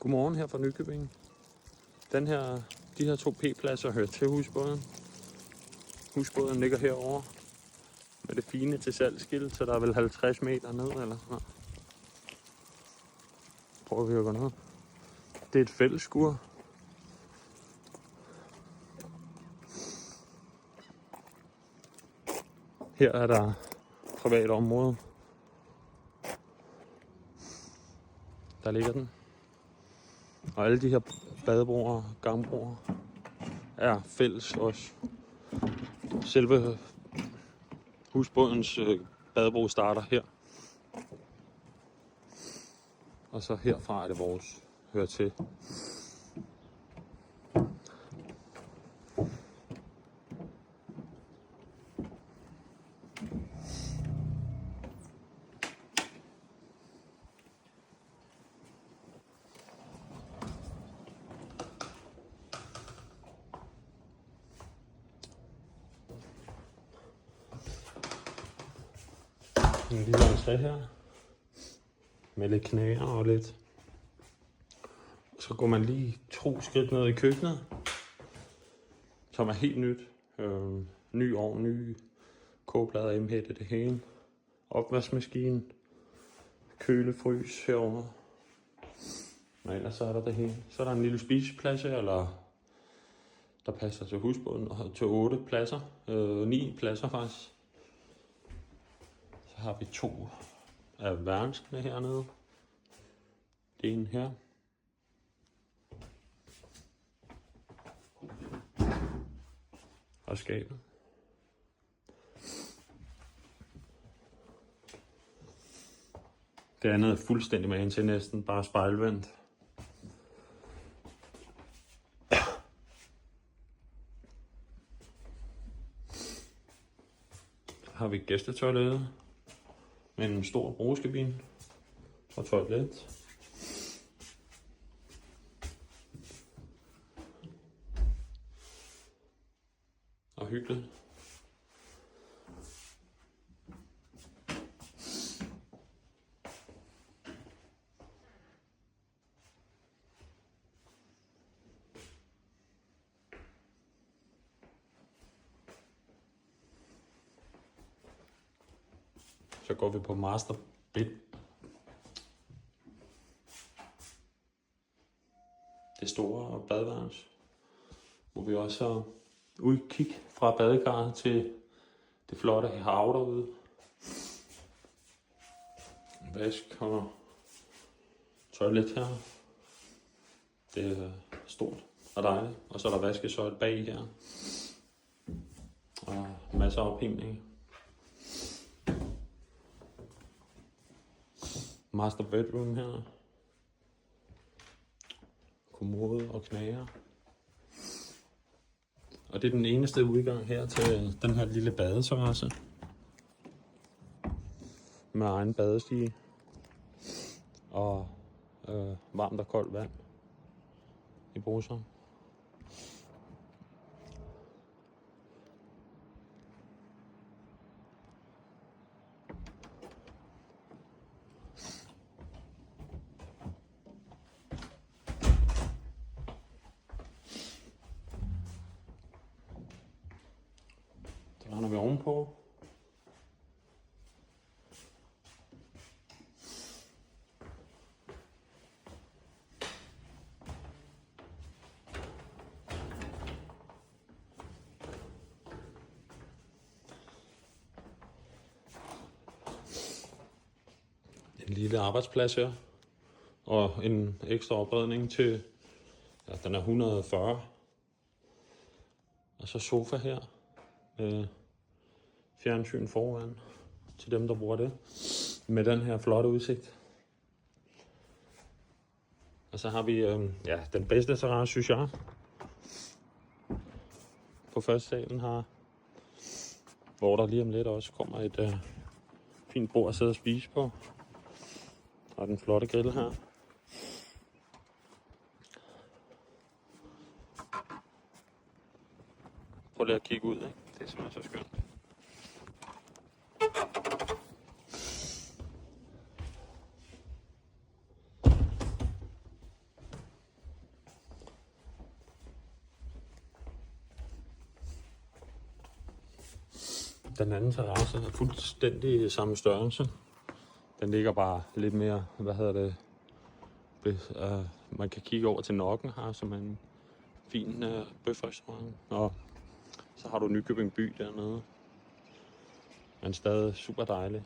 Godmorgen her fra Nykøbing. De her 2 P-pladser hører til husbåden. Husbåden ligger herovre med det fine til salgsskilt, så der er vel 50 meter ned eller sådan noget. Prøver vi at gå ned. Det er et fællesskur. Her er der privat område. Der ligger den. Og alle de her badebroer og gangbroer er fælles også. Selve husbådens badebro starter her. Og så herfra er det vores hører til. En lille entré her, med lidt knæer og lidt. Så går man lige 2 skridt ned i køkkenet, som er helt nyt. Ny ovn, ny kogeplader, emhætte, det hele. Opvaskemaskine, kølefrys herovre. Men ellers så er der det hele. Så er der en lille spiseplads her, eller der passer til husbåden, og til 8 pladser. 9 pladser faktisk. Så har vi 2 af værelserne hernede. Det ene her. Og skabet. Det andet er fuldstændig med til næsten bare spejlvendt. Så har vi gæstetoilettet med en stor brugskabine og toilet. Og hyggeligt. Så går vi på master bed. Det store badeværelse, hvor vi også har udkig fra badekarret til det flotte hav derude. Vask og toilet her. Det er stort og dejligt. Og så er der vaskesøjle bag her. Og masser af ophængning. Master bedroom her. Kommode og knager. Og det er den eneste udgang her til den her lille badeterrasse. Med egen badestige. Og varmt og koldt vand i bruser. Så render vi ovenpå. En lille arbejdsplads her. Og en ekstra opredning til, ja, den er 140. Og så sofa her. Fjernsyn foran til dem, der bruger det. Med den her flotte udsigt. Og så har vi den bedste terrasse, synes jeg. På første salen her. Hvor der lige om lidt også kommer et fint bord at sidde og spise på. Og den flotte grill her. Prøv lige at kigge ud, ikke? Det er simpelthen så skønt. Den anden terrasse er fuldstændig samme størrelse. Den ligger bare lidt mere, man kan kigge over til Nokken her, som er en fin bøfrestaurant. Og så har du Nykøbing by dernede. Men stadig super dejlig.